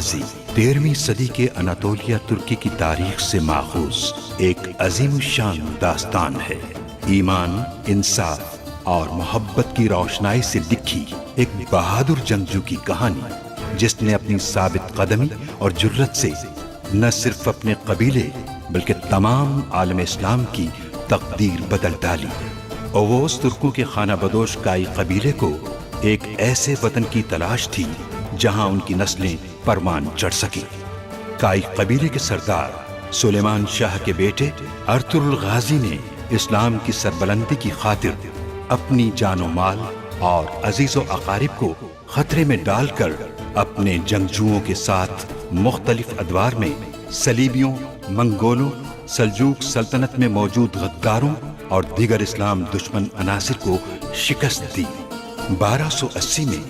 गाजी 13वीं सदी के अनातोलिया तुर्की की तारीख से माखूज एक अजीम शान दास्तान है। ईमान, इंसाफ और मोहब्बत की रोशनाई से लिखी एक बहादुर जंगजू की कहानी, जिसने अपनी साबित कदमी और जुर्रत से न सिर्फ अपने कबीले बल्कि तमाम आलम इस्लाम की तकदीर बदल डाली। ओवोस तुर्कों के खाना बदोश काई कबीले को एक ऐसे वतन की तलाश थी जहां उनकी नस्लें परवान चढ़ सकी। काई कबीले के सरदार सुलेमान शाह के बेटे अर्तुगरुल गाजी ने इस्लाम की सरबलंदी की खातिर अपनी जानो माल और अजीजो अकारिब को खतरे में डालकर अपने जंगजुओं के साथ मुख्तलिफ अदवार में सलीबियों, मंगोलों, सल्जूक सल्तनत में मौजूद गद्दारों और दीगर इस्लाम दुश्मन अनासिर को शिकस्त दी। 1280 में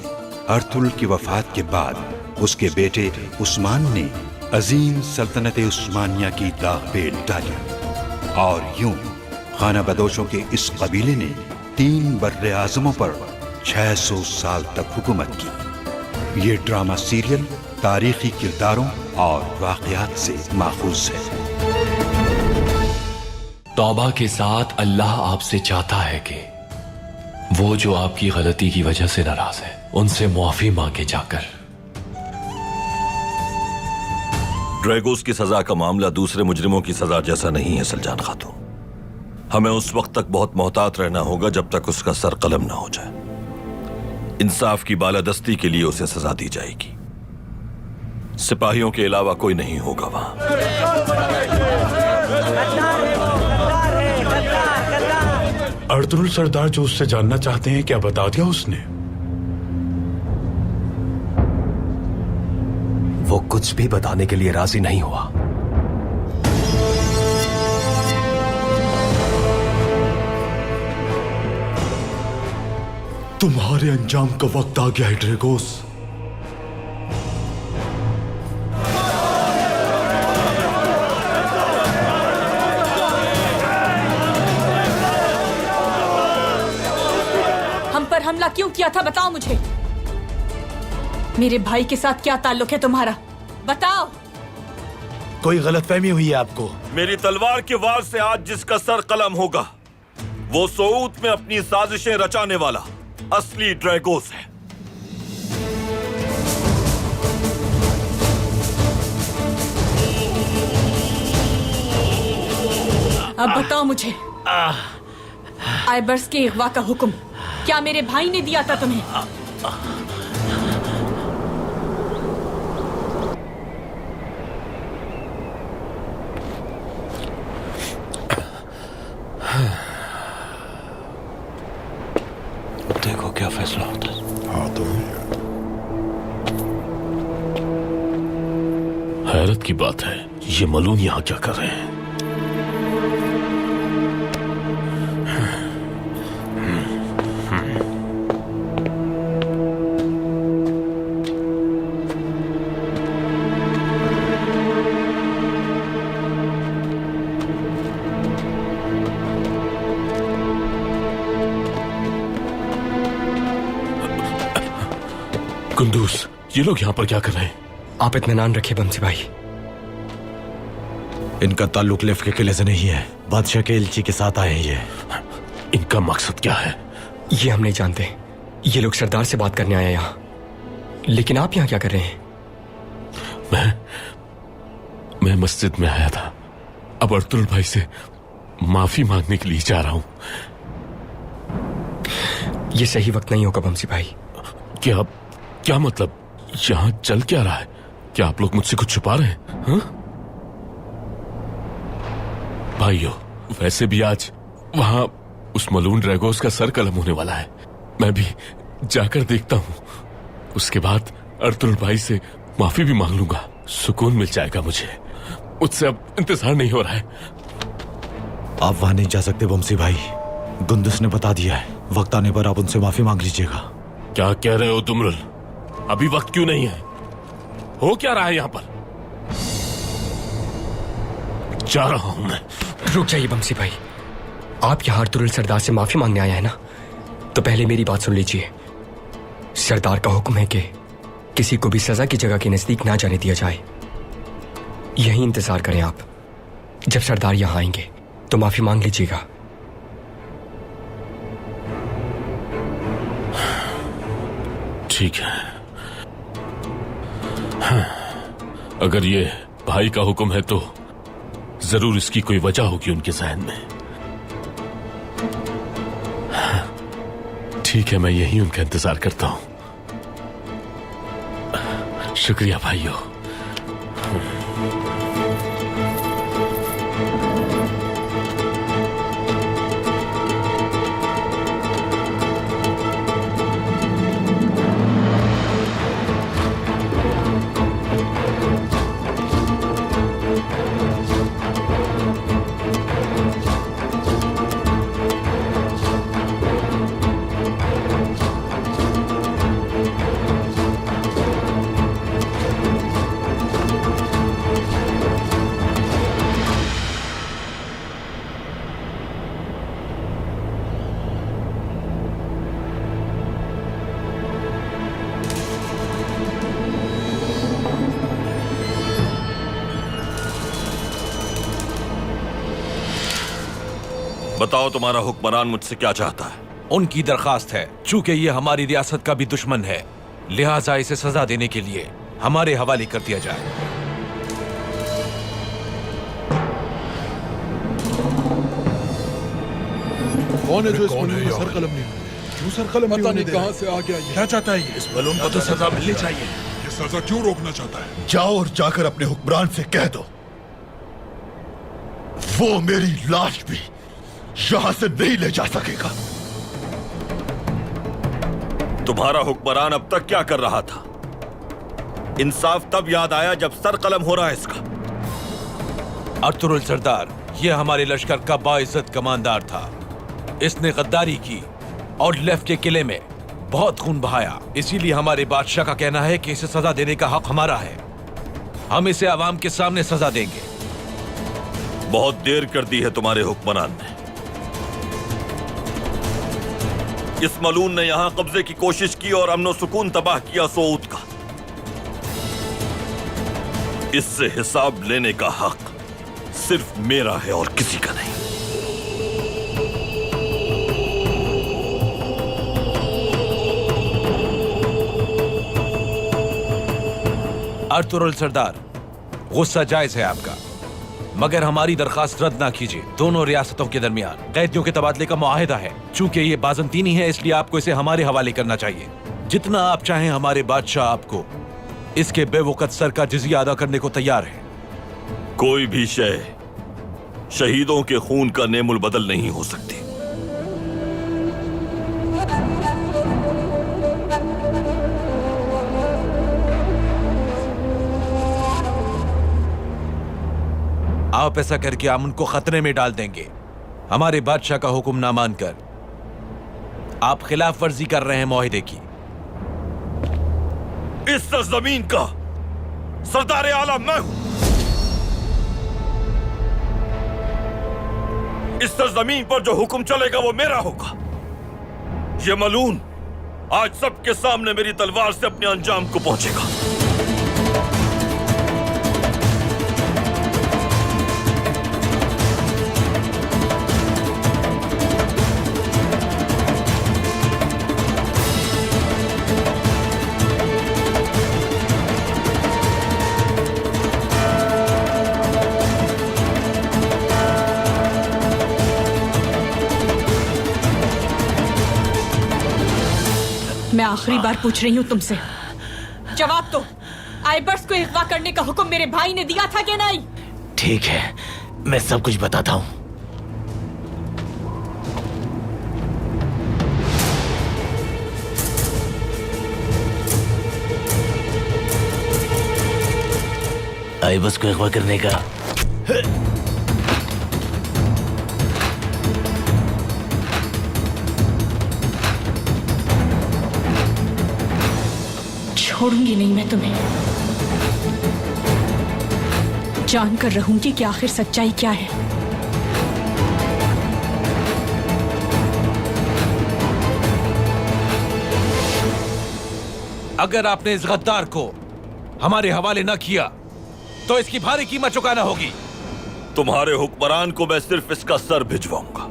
अर्तुगरुल की वफात के बाद उसके बेटे उस्मान ने अजीम सल्तनत उस्मानिया की दाग बेल डाली और यूं खाना बदोशों के इस कबीले ने 3 बर्रे आज़मों पर 600 साल तक हुकूमत की। ये ड्रामा सीरियल तारीखी किरदारों और वाक़यात से माखूज है। तौबा के साथ अल्लाह आपसे चाहता है कि वो जो आपकी गलती की वजह से नाराज है उनसे मुआफी मांगे जाकर। ड्रैगोस की सजा का मामला दूसरे मुजरिमों की सजा जैसा नहीं है सलजान खातून। हमें उस वक्त तक बहुत मोहतात रहना होगा जब तक उसका सर कलम ना हो जाए। इंसाफ की बालादस्ती के लिए उसे सजा दी जाएगी। सिपाहियों के अलावा कोई नहीं होगा वहां। अर्तुगरुल सरदार जो उससे जानना चाहते हैं, क्या बता दिया उसने? वो कुछ भी बताने के लिए राजी नहीं हुआ। तुम्हारे अंजाम का वक्त आ गया है ड्रैगोस। हम पर हमला क्यों किया था, बताओ मुझे। मेरे भाई के साथ क्या ताल्लुक है तुम्हारा, बताओ। कोई गलतफहमी हुई है आपको? मेरी तलवार के वार से आज जिसका सर कलम होगा वो सऊद में अपनी साजिशें रचाने वाला असली ड्रैगोस है। अब बताओ मुझे, आइबर्स के अगवा का हुक्म क्या मेरे भाई ने दिया था तुम्हें? देखो क्या फैसला होता है। हाँ तो हैरत की बात है, ये मलून यहाँ क्या कर रहे हैं? कुंदूस, ये लोग यहाँ पर क्या कर रहे हैं? आप इत्मीनान रखिए बमसी भाई। इनका ताल्लुक लेफ के किले से नहीं है, बादशाह के इल्ची के साथ आए हैं ये। इनका मकसद क्या है? ये हम नहीं जानते। ये लोग सरदार से बात करने आए यहाँ। लेकिन आप यहाँ क्या कर रहे हैं? मैं मस्जिद में आया था। अब अर्तुगरुल भाई से माफी मांगने के लिए जा रहा हूँ। ये सही वक्त नहीं होगा बमसी भाई। क्या मतलब? यहाँ चल क्या रहा है? क्या आप लोग मुझसे कुछ छुपा रहे हैं? हाँ? भाइयों, वैसे भी आज वहां उस मलून ड्रैगोस का सर कलम होने वाला है। मैं भी जाकर देखता हूँ। उसके बाद अर्तुगरुल भाई से माफी भी मांग लूंगा। सुकून मिल जाएगा मुझे। मुझसे अब इंतजार नहीं हो रहा है। आप वहां नहीं जा सकते बमसी भाई। गुंदुस ने बता दिया है, वक्त आने पर आप उनसे माफी मांग लीजिएगा। क्या कह रहे हो दुमरुल? अभी वक्त क्यों नहीं है? हो क्या रहा है यहाँ पर? जा रहा हूं मैं। रुक जाइए बमसी भाई। आप यहाँ अर्तुगरुल सरदार से माफी मांगने आए हैं ना, तो पहले मेरी बात सुन लीजिए। सरदार का हुक्म है कि किसी को भी सजा की जगह के नजदीक ना जाने दिया जाए। यही इंतजार करें आप। जब सरदार यहां आएंगे तो माफी मांग लीजिएगा। ठीक है। हाँ, अगर ये भाई का हुक्म है तो जरूर इसकी कोई वजह होगी उनके जहन में। हाँ, ठीक है, मैं यही उनका इंतजार करता हूं। शुक्रिया भाइयों। बताओ तुम्हारा हुक्मरान मुझसे क्या चाहता है? उनकी दरखास्त है, चूंकि ये हमारी रियासत का भी दुश्मन है, लिहाजा इसे सजा देने के लिए हमारे हवाले कर दिया जाए। कौन है जो इस बलून में सर कलम नहीं? क्यों सर कलम नहीं होने दे रहा? कहां से आ गया ये? क्या चाहता है ये? इस बलून को तो सजा मिलनी चाहिए। ये सजा क्यों रोकना चाहता है? जाओ और जाकर अपने हुक्मरान से कह दो वो मेरी लाश भी यहां से नहीं ले जा सकेगा। तुम्हारा हुक्मरान अब तक क्या कर रहा था? इंसाफ तब याद आया जब सर कलम हो रहा है इसका। अर्तुरुल सरदार, यह हमारे लश्कर का बाइज्जत कमांडर था। इसने गद्दारी की और लेफ्ट के किले में बहुत खून बहाया। इसीलिए हमारे बादशाह का कहना है कि इसे सजा देने का हक हमारा है। हम इसे आवाम के सामने सजा देंगे। बहुत देर कर दी है तुम्हारे हुक्मरान ने। इस मलून ने यहां कब्जे की कोशिश की और अमन सुकून तबाह किया सऊद का। इससे हिसाब लेने का हक सिर्फ मेरा है और किसी का नहीं। अर्तुरुल सरदार, गुस्सा जायज है आपका, मगर हमारी दरखास्त रद्द ना कीजिए। दोनों रियासतों के दरमियान कैदियों के तबादले का मुआहिदा है। चूंकि ये बाज़ंतीनी है, इसलिए आपको इसे हमारे हवाले करना चाहिए। जितना आप चाहें, हमारे बादशाह आपको इसके बेवकत सर का जिज़िया अदा करने को तैयार है। कोई भी शय शहीदों के खून का नेमुल बदल नहीं हो सकती। आप ऐसा करके हम उनको खतरे में डाल देंगे। हमारे बादशाह का हुक्म ना मानकर आप खिलाफ वर्जी कर रहे हैं मुआहिदे की। इस सरजमीन का सरदार आला मैं हूं। इस सरजमीन पर जो हुक्म चलेगा वो मेरा होगा। ये मलून आज सबके सामने मेरी तलवार से अपने अंजाम को पहुंचेगा। मैं आखिरी बार पूछ रही हूँ तुमसे, जवाब दो। आइबर्स को अगवा करने का हुक्म मेरे भाई ने दिया था कि नहीं? ठीक है, मैं सब कुछ बताता हूं। आइबर्स को अगवा करने का छोड़ूंगी नहीं मैं तुम्हें। जानकर रहूंगी कि आखिर सच्चाई क्या है। अगर आपने इस गद्दार को हमारे हवाले न किया तो इसकी भारी कीमत चुकाना होगी। तुम्हारे हुक्मरान को मैं सिर्फ इसका सर भिजवाऊंगा।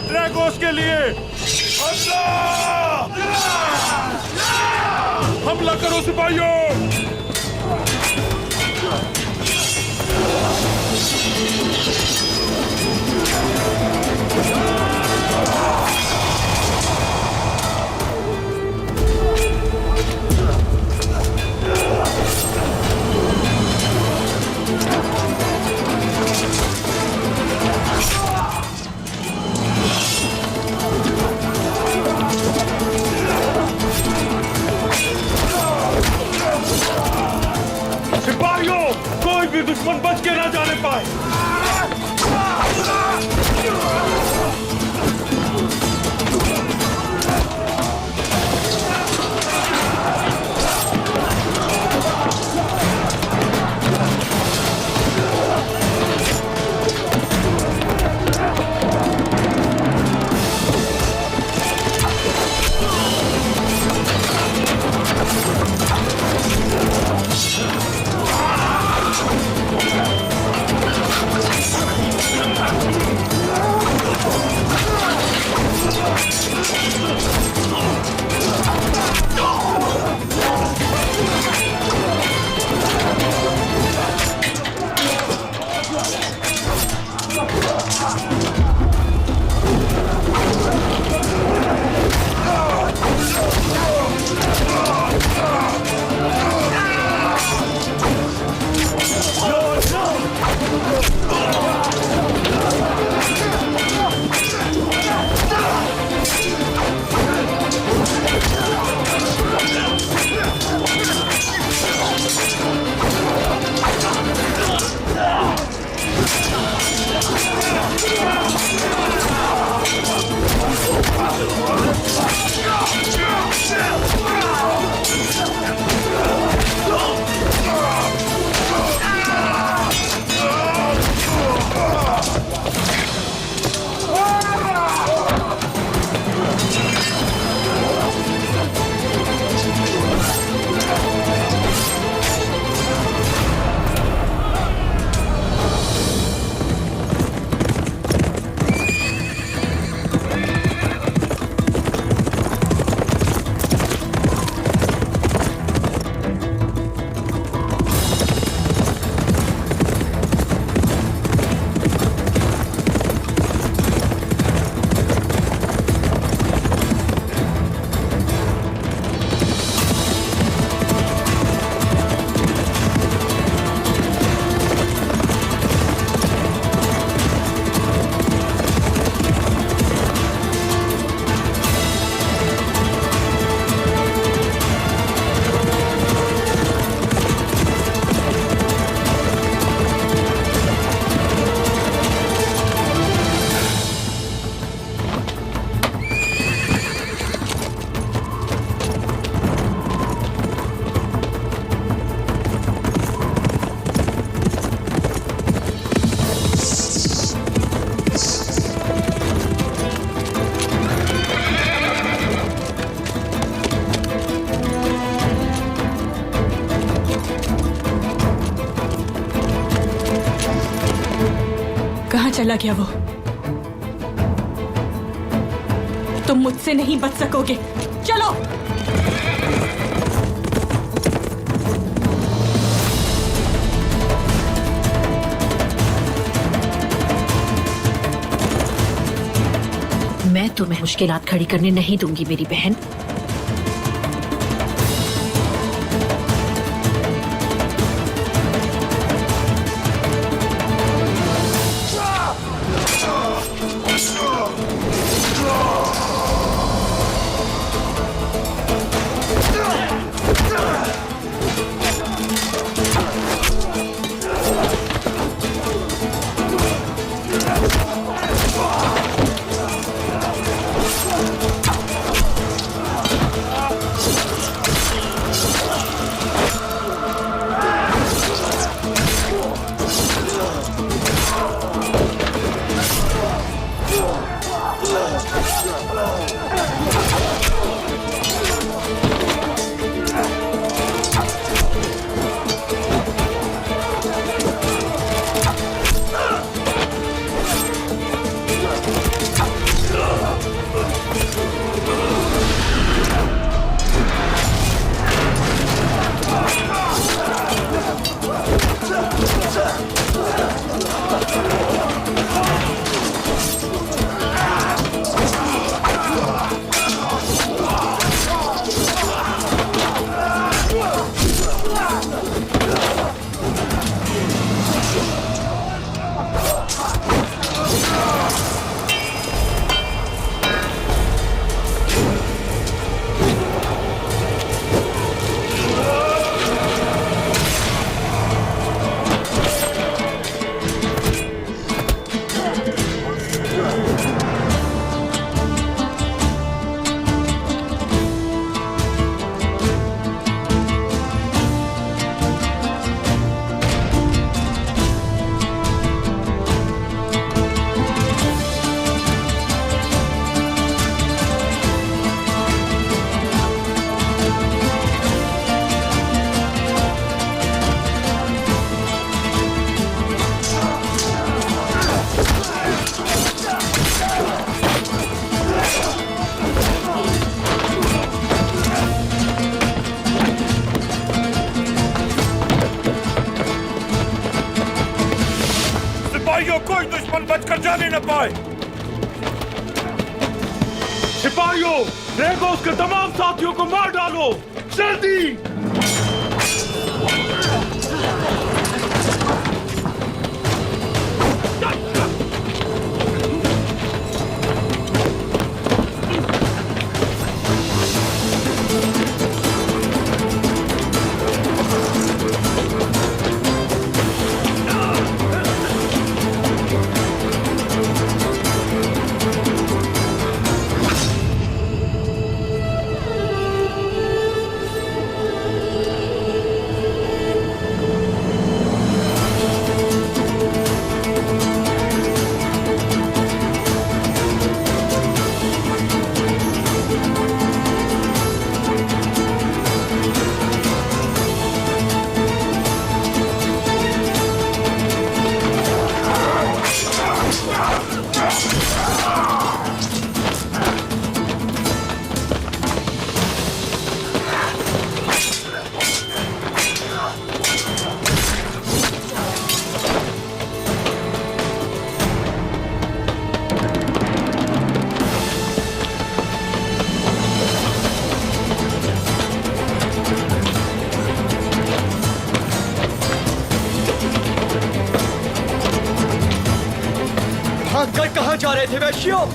ड्रैगोस के लिए हमला करो सिपाहियों। सिपाहियों, कोई भी दुश्मन बच के ना जाने पाए। चला गया वो। तुम मुझसे नहीं बच सकोगे। चलो। मैं तुम्हें मुश्किलात खड़ी करने नहीं दूंगी मेरी बहन। कोई दुश्मन बचकर जाने न पाए। सिपाहियों, ड्रैगोस के तमाम साथियों को मार डालो, जल्दी। भागकर कहाँ जा रहे थे वैश्यों?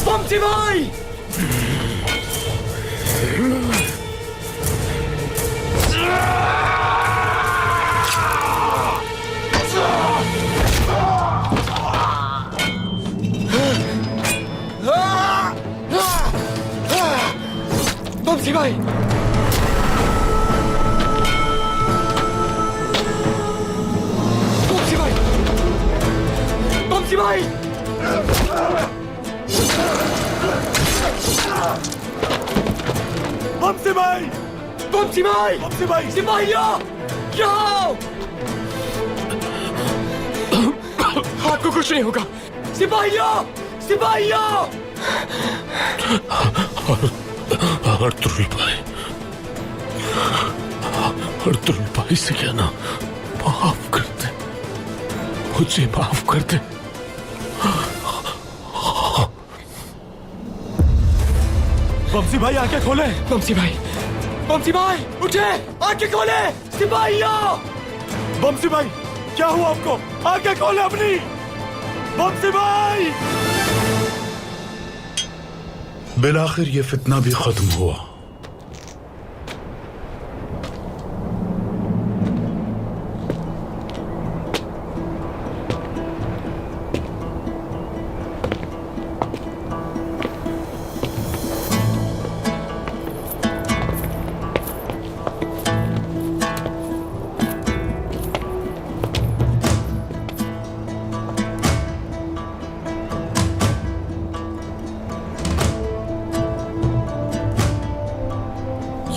बमसी भाई! बमसी भाई! बमसी भाई! बमसी भाई! बमसी भाई! बमसी भाई! बमसी भाई! सिपाहियों! यहाँ! आपको कुछ नहीं होगा। सिपाहियों! सिपाहियों! अर्तुल भाई, अर्तुल भाई से कहना माफ कर दे, मुझे माफ कर दे। बमसी भाई आंखें खोले। बमसी भाई! बमसी भाई! उठे! आंखें खोले! सिपाहियों! बमसी भाई, क्या हुआ आपको? आंखें खोले अपनी। बमसी भाई! बिलाखिर ये फितना भी खत्म हुआ।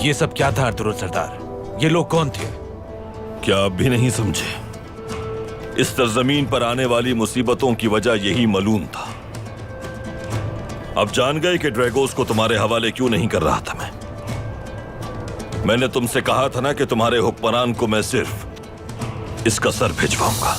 ये सब क्या था अर्तुल सरदार? ये लोग कौन थे? क्या आप भी नहीं समझे? इस सरजमीन पर आने वाली मुसीबतों की वजह यही मलून था। अब जान गए कि ड्रैगोस को तुम्हारे हवाले क्यों नहीं कर रहा था मैंने तुमसे कहा था ना कि तुम्हारे हुक्मरान को मैं सिर्फ इसका सर भिजवाऊंगा।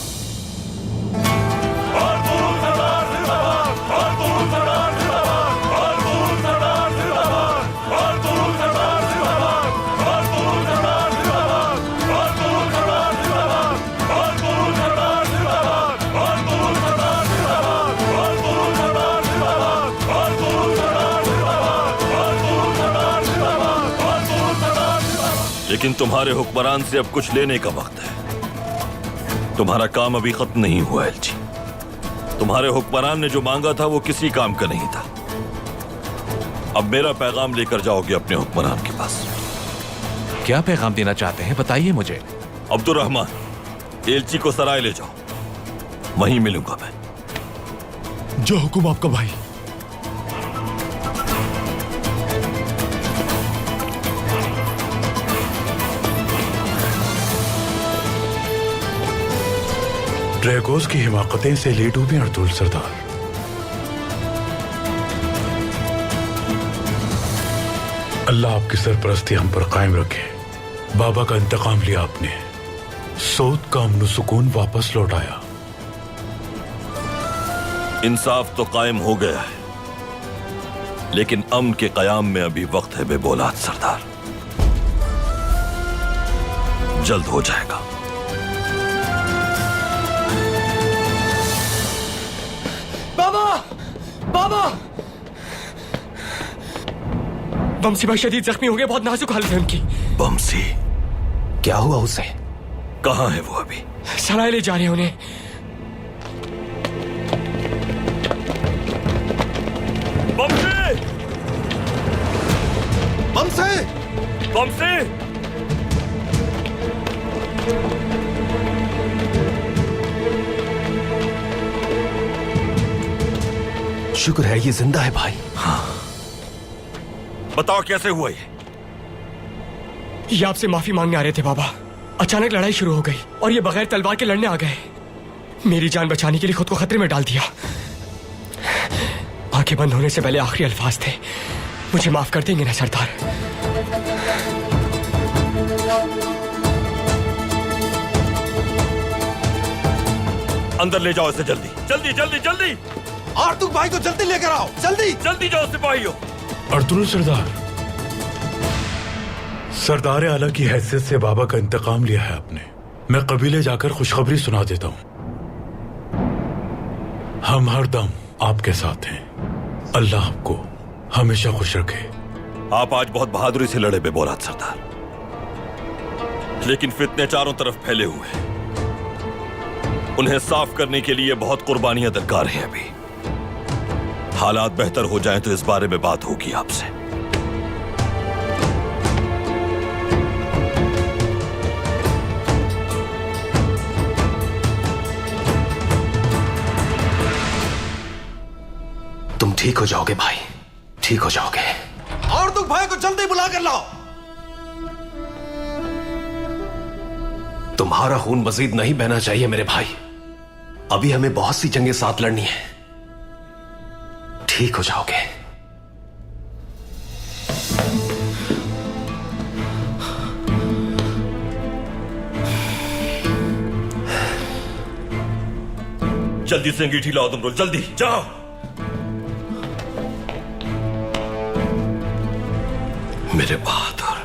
लेकिन तुम्हारे हुक्मरान से अब कुछ लेने का वक्त है। तुम्हारा काम अभी खत्म नहीं हुआ एलची। तुम्हारे हुक्मरान ने जो मांगा था वो किसी काम का नहीं था। अब मेरा पैगाम लेकर जाओगे अपने हुक्मरान के पास। क्या पैगाम देना चाहते हैं, बताइए मुझे। अब्दुर्रहमान, एलची को सराय ले जाओ, वहीं मिलूंगा मैं। जो हुक्म आपका भाई। ड्रैगोस की हिमाकतें से ले डूबे अर्तुल सरदार। अल्लाह आपकी सरपरस्ती हम पर कायम रखे। बाबा का इंतकाम लिया आपने, सोत का अमन सुकून वापस लौटाया। इंसाफ तो कायम हो गया है, लेकिन अमन के कयाम में अभी वक्त है बेबौलाद सरदार। जल्द हो जाएगा। बाबा, बाबा! बमसी भाई शदीद जख्मी हो गए, बहुत नाजुक हालत है उनकी। बमसी? क्या हुआ उसे? कहाँ है वो अभी? सराय ले जा रहे हैं उन्हें। बमसी! बमसी! बमसी! शुक्र है ये जिंदा है भाई। हाँ, बताओ कैसे हुआ ये आपसे माफी मांगने आ रहे थे बाबा। अचानक लड़ाई शुरू हो गई और ये बगैर तलवार के लड़ने आ गए। मेरी जान बचाने के लिए खुद को खतरे में डाल दिया। आंखें बंद होने से पहले आखिरी अल्फाज थे, मुझे माफ कर देंगे ना सरदार? अंदर ले जाओ इसे, जल्दी जल्दी जल्दी जल्दी। आर्तुक भाई को जल्दी लेकर आओ, जल्दी जल्दी जाओ सिपाहियों। अर्तुल सरदार, सरदार आला की हैसियत से बाबा का इंतकाम लिया है आपने। मैं कबीले जाकर खुशखबरी सुना देता हूं। हम हरदम आपके साथ हैं। अल्लाह आपको हमेशा खुश रखे। आप आज बहुत बहादुरी से लड़े बेबौलाद सरदार, लेकिन फितने चारों तरफ फैले हुए हैं। उन्हें साफ करने के लिए बहुत कुर्बानियां दरकार हैं। अभी हालात बेहतर हो जाएं तो इस बारे में बात होगी आपसे। तुम ठीक हो जाओगे भाई, ठीक हो जाओगे। आर्तुक भाई को जल्दी बुला कर लाओ। तुम्हारा खून मजीद नहीं बहना चाहिए मेरे भाई। अभी हमें बहुत सी जंगें साथ लड़नी है। ठीक हो जाओगे। जल्दी से अंगीठी लाओ तुम लोग, जल्दी जाओ। मेरे बहादुर,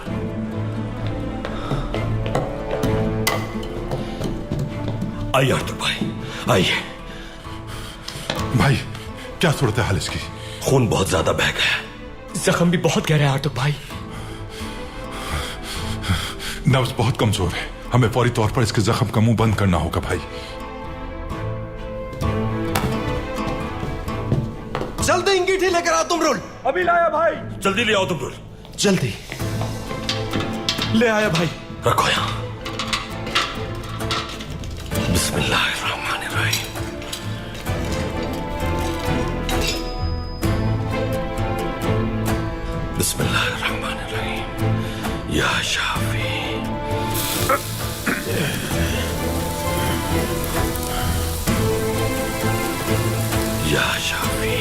आइए आर्तुक भाई, आइए। भाई क्या सूरत हाल इसकी? खून बहुत ज्यादा बह गया। जख्म भी बहुत गहरा है आर्तुक भाई। नब्ज बहुत कमजोर है। हमें फौरी तौर पर इसके जख्म का मुंह बंद करना होगा भाई। जल्दी अंगीठी लेकर आओ तुमरुल। अभी लाया भाई। जल्दी ले आओ तुमरुल, जल्दी ले आया भाई। रखो यहां। बिस्मिल्लाहिर्रहमानिर्रहीम। बिस्मिल्लाहिर्रहमानिर्रहीम। या शाफी, या शाफी।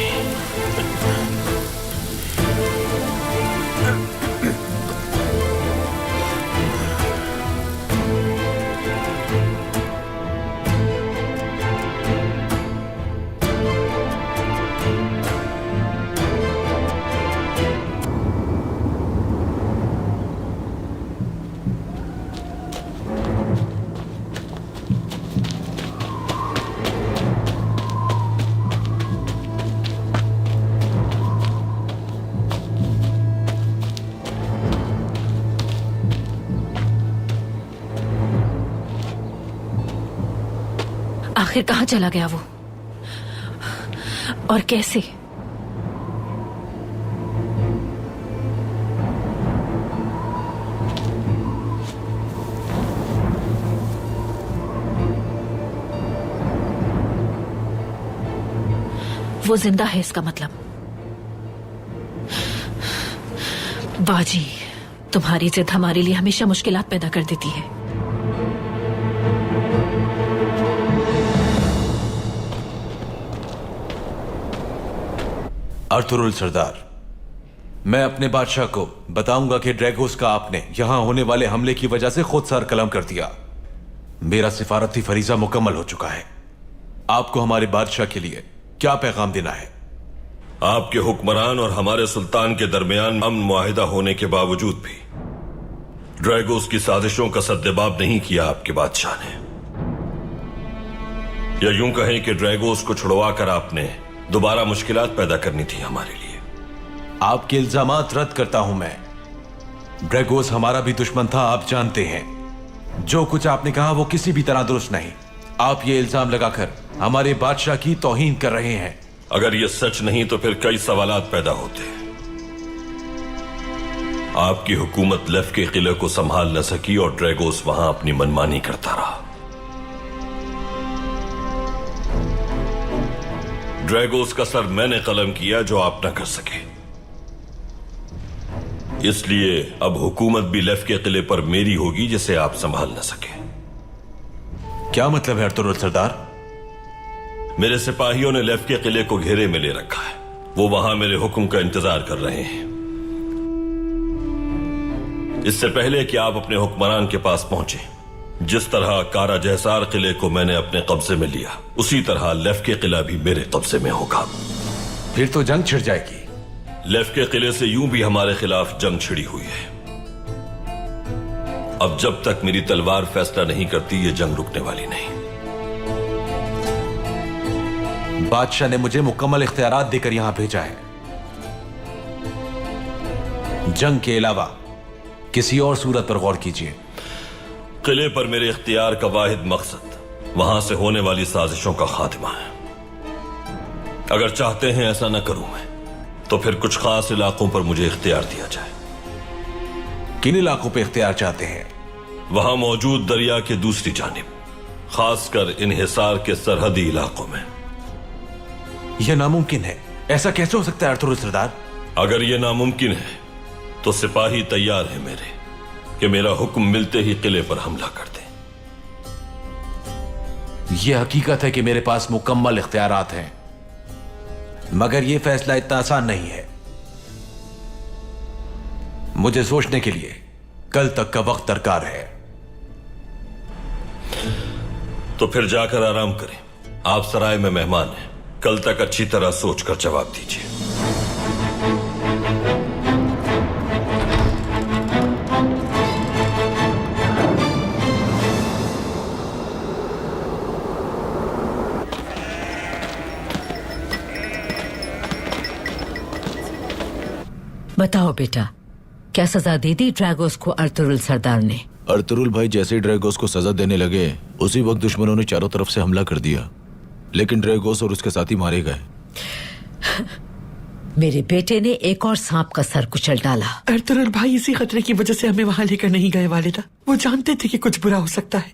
आखिर कहाँ चला गया वो, और कैसे? वो जिंदा है इसका मतलब। बाजी, तुम्हारी जिद हमारे लिए हमेशा मुश्किलात पैदा कर देती है। अर्तुरुल सरदार, मैं अपने बादशाह को बताऊंगा कि ड्रैगोस का आपने यहां होने वाले हमले की वजह से खुद सर कलम कर दिया। मेरा सिफारती फरीजा मुकम्मल हो चुका है। आपको हमारे बादशाह के लिए क्या पैगाम देना है? आपके हुक्मरान और हमारे सुल्तान के दरमियान अमन मुआहिदा होने के बावजूद भी ड्रैगोस की साजिशों का सद्देबाब नहीं किया आपके बादशाह ने। या यूं कहें कि ड्रैगोस को छुड़वाकर आपने दोबारा मुश्किलात पैदा करनी थी हमारे लिए। आपके इल्जामात रद्द करता हूं मैं। ड्रैगोस हमारा भी दुश्मन था, आप जानते हैं। जो कुछ आपने कहा वो किसी भी तरह दुरुस्त नहीं। आप ये इल्जाम लगाकर हमारे बादशाह की तौहीन कर रहे हैं। अगर ये सच नहीं तो फिर कई सवालात पैदा होते हैं। आपकी हुकूमत लेफ के किले को संभाल न सकी और ड्रैगोस वहां अपनी मनमानी करता रहा। ड्रैगोस का सर मैंने कलम किया जो आप न कर सके। इसलिए अब हुकूमत भी लेफ के किले पर मेरी होगी जिसे आप संभाल न सके। क्या मतलब है अर्तुरुल सरदार? मेरे सिपाहियों ने लेफ के किले को घेरे में ले रखा है। वो वहां मेरे हुक्म का इंतजार कर रहे हैं। इससे पहले कि आप अपने हुक्मरान के पास पहुंचे, जिस तरह कारा जहसार किले को मैंने अपने कब्जे में लिया, उसी तरह लेफ के किला भी मेरे कब्जे में होगा। फिर तो जंग छिड़ जाएगी। लेफ के किले से यूं भी हमारे खिलाफ जंग छिड़ी हुई है। अब जब तक मेरी तलवार फैसला नहीं करती, ये जंग रुकने वाली नहीं। बादशाह ने मुझे मुकम्मल इख्तियारात देकर यहां भेजा है। जंग के अलावा किसी और सूरत पर गौर कीजिए। किले पर मेरे इख्तियार का वाहिद मकसद वहां से होने वाली साजिशों का खात्मा है। अगर चाहते हैं ऐसा न करूं मैं, तो फिर कुछ खास इलाकों पर मुझे इख्तियार दिया जाए। किन इलाकों पर इख्तियार चाहते हैं? वहां मौजूद दरिया के दूसरी जानिब, खासकर इन्हिसार के सरहदी इलाकों में। यह नामुमकिन है। ऐसा कैसे हो सकता है अर्तुरुल सरदार? अगर यह नामुमकिन है तो सिपाही तैयार है मेरे कि मेरा हुक्म मिलते ही किले पर हमला कर दें। यह हकीकत है कि मेरे पास मुकम्मल इख्तियारात हैं, मगर यह फैसला इतना आसान नहीं है। मुझे सोचने के लिए कल तक का वक्त दरकार है। तो फिर जाकर आराम करें। आप सराय में मेहमान हैं। कल तक अच्छी तरह सोचकर जवाब दीजिए। बताओ बेटा, क्या सजा दे दी ड्रैगोस को अर्तुरुल सरदार ने? अर्तुरुल भाई जैसे ही ड्रैगोस को सजा देने लगे, उसी वक्त दुश्मनों ने चारों तरफ से हमला कर दिया, लेकिन ड्रैगोस और उसके साथी मारे गए। मेरे बेटे ने एक और सांप का सर कुचल डाला। अर्तुरुल भाई इसी खतरे की वजह से हमें वहां लेकर नहीं गए वालिदा। वो जानते थे कि कुछ बुरा हो सकता है।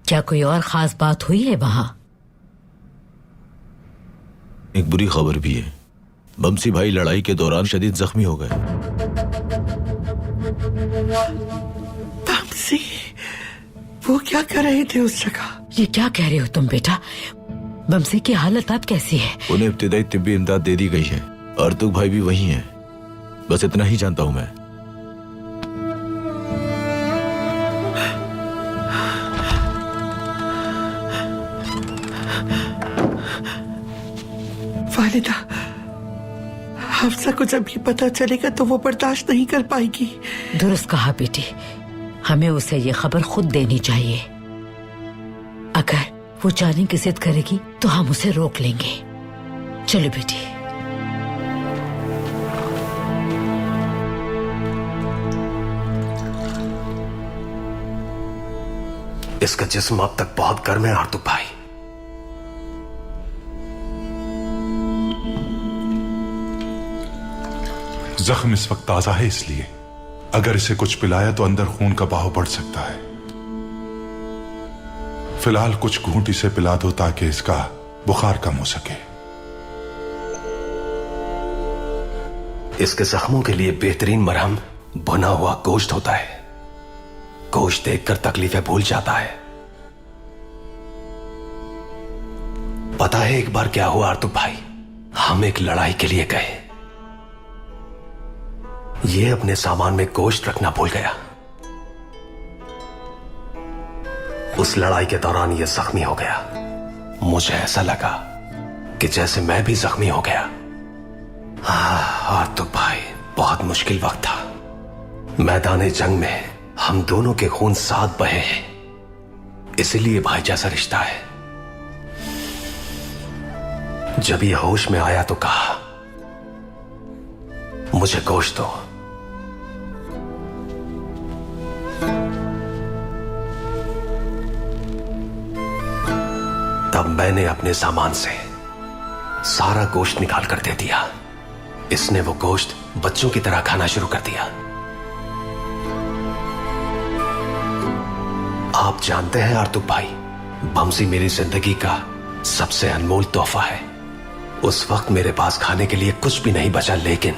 क्या कोई और खास बात हुई है वहां? एक बुरी खबर भी है। बमसी भाई लड़ाई के दौरान शदीद जख्मी हो गए। बमसी, वो क्या कर रहे थे उस जगह? ये क्या कह रहे हो तुम बेटा? बमसी की हालत अब कैसी है? उन्हें इब्तिदाई तिब्बी इमदाद दे दी गई है। अर्तुग भाई भी वही हैं। बस इतना ही जानता हूं मैं। वालिदा, हफ्सा को जब ये पता चलेगा तो वो बर्दाश्त नहीं कर पाएगी। दुरुस्त कहा बेटी, हमें उसे ये खबर खुद देनी चाहिए। अगर वो जाने की जिद करेगी तो हम उसे रोक लेंगे। चलो बेटी। इसका जिस्म अब तक बहुत गर्म है अर्तुग भाई। जख्म इस वक्त ताजा है, इसलिए अगर इसे कुछ पिलाया तो अंदर खून का बहाव बढ़ सकता है। फिलहाल कुछ घूंट इसे पिला दो ताकि इसका बुखार कम हो सके। इसके जख्मों के लिए बेहतरीन मरहम भुना हुआ गोश्त होता है। गोश्त देखकर तकलीफें भूल जाता है। पता है एक बार क्या हुआ आर्तुक भाई? हम एक लड़ाई के लिए गए। ये अपने सामान में गोश्त रखना भूल गया। उस लड़ाई के दौरान ये जख्मी हो गया। मुझे ऐसा लगा कि जैसे मैं भी जख्मी हो गया। आर्तुक भाई, बहुत मुश्किल वक्त था। मैदान जंग में हम दोनों के खून साथ बहे हैं, इसीलिए भाई जैसा रिश्ता है। जब ये होश में आया तो कहा, मुझे गोश्त दो। तब मैंने अपने सामान से सारा गोश्त निकाल कर दे दिया। इसने वो गोश्त बच्चों की तरह खाना शुरू कर दिया। आप जानते हैं आर्तुक भाई, बमसी मेरी जिंदगी का सबसे अनमोल तोहफा है। उस वक्त मेरे पास खाने के लिए कुछ भी नहीं बचा, लेकिन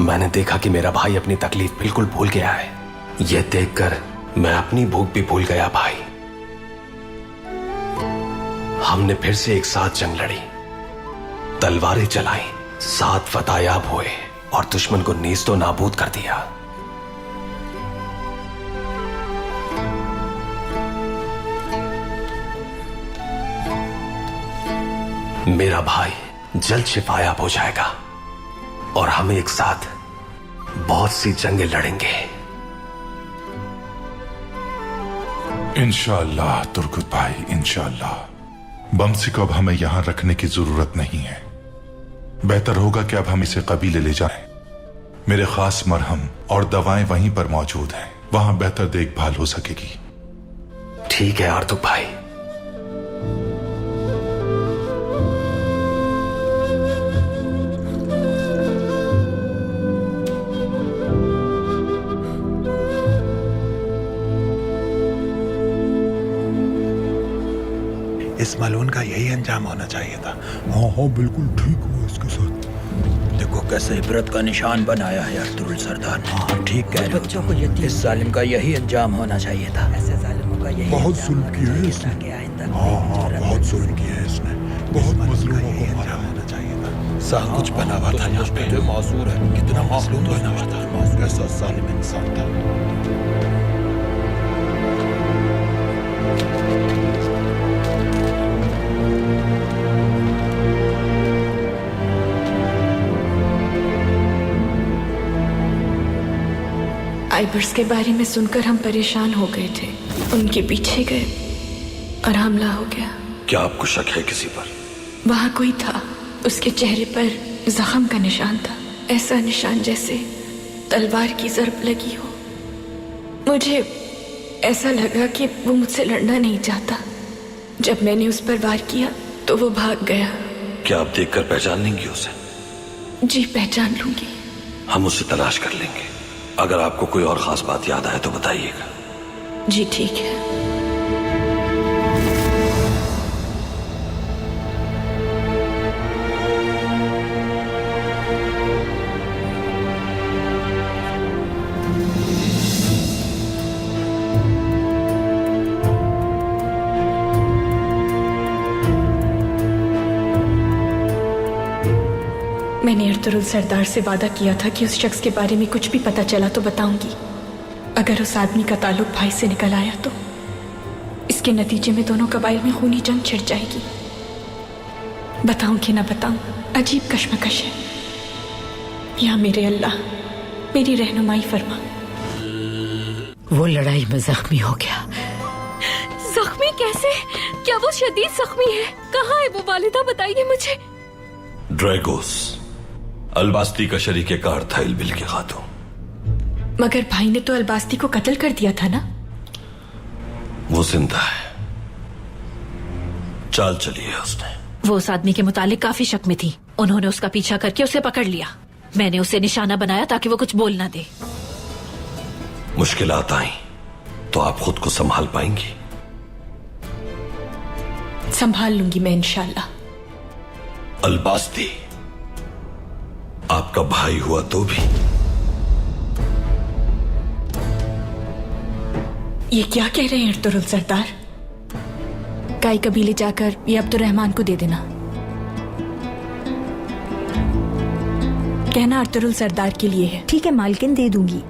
मैंने देखा कि मेरा भाई अपनी तकलीफ बिल्कुल भूल गया है। यह देखकर मैं अपनी भूख भी भूल गया भाई। हमने फिर से एक साथ जंग लड़ी, तलवारें चलाई, साथ फतायाब हुए और दुश्मन को नीस्तो नाबूद कर दिया। मेरा भाई जल्द शिफायाब हो जाएगा और हम एक साथ बहुत सी जंगें लड़ेंगे। इंशाअल्लाह तुर्कुत भाई, इंशाअल्लाह। बमसी को अब हमें यहां रखने की जरूरत नहीं है। बेहतर होगा कि अब हम इसे कबीले ले जाएं। मेरे खास मरहम और दवाएं वहीं पर मौजूद हैं, वहां बेहतर देखभाल हो सकेगी। ठीक है आर्तुक भाई। इस मलून का यही अंजाम होना चाहिए था। हाँ हाँ बिल्कुल ठीक हुआ इसके साथ। देखो कैसे इबरत का निशान बनाया है अर्तुरुल सरदार ने। हाँ ठीक कह रहे हो। इस जालिम का यही अंजाम होना चाहिए था। ऐसे जालिमों का यही बहुत जुल्म किया है इसने। हाँ हाँ बहुत जुल्म किया है इसने। बहुत मजलूमों को मारा होना चाहिए था। सब कुछ बना हुआ था यहाँ पे। मासूर है, कितना मजलूम बना हुआ था। कैसा जालिम इंसान था। आइबर्स के बारे में सुनकर हम परेशान हो गए थे। उनके पीछे गए और हमला हो गया। क्या आपको शक है किसी पर? वहां कोई था, उसके चेहरे पर जख्म का निशान था। ऐसा निशान जैसे तलवार की जर्ब लगी हो। मुझे ऐसा लगा कि वो मुझसे लड़ना नहीं चाहता। जब मैंने उस पर वार किया तो वो भाग गया। क्या आप देखकर पहचान लेंगी उसे? जी पहचान लूंगी। हम उसे तलाश कर लेंगे। अगर आपको कोई और खास बात याद आए तो बताइएगा। जी ठीक है। मैंने अर्तुरुल सरदार से वादा किया था कि उस शख्स के बारे में कुछ भी पता चला तो बताऊंगी। अगर उस आदमी का ताल्लुक भाई से निकल आया तो इसके नतीजे में दोनों कबाइल में खूनी जंग छिड़ जाएगी। बताऊं कि ना बताऊं, अजीब कश्मकश है। या मेरे अल्लाह मेरी रहनुमाई फरमा। वो लड़ाई में जख्मी हो गया। जख्मी कैसे? क्या वो शदीद जख्मी है? कहाँ है वो वालिदा, बताइए मुझे। ड्रैगोस अलबास्ती का शरीके कार था इलबिल की खातून। मगर भाई ने तो अलबास्ती को कत्ल कर दिया था ना? वो जिंदा है। चाल चली है उसने। वो उस आदमी के मुतालिक काफी शक में थी। उन्होंने उसका पीछा करके उसे पकड़ लिया। मैंने उसे निशाना बनाया ताकि वो कुछ बोल ना दे। मुश्किलात आई तो आप खुद को संभाल पाएंगी? संभाल लूंगी मैं इंशाल्लाह। अलबास्ती आपका भाई हुआ तो भी। ये क्या कह रहे हैं अर्तुरुल सरदार? काई कबीले जाकर ये अब्दुर्रहमान को दे देना। कहना अर्तुरुल सरदार के लिए है। ठीक है मालकिन, दे दूंगी।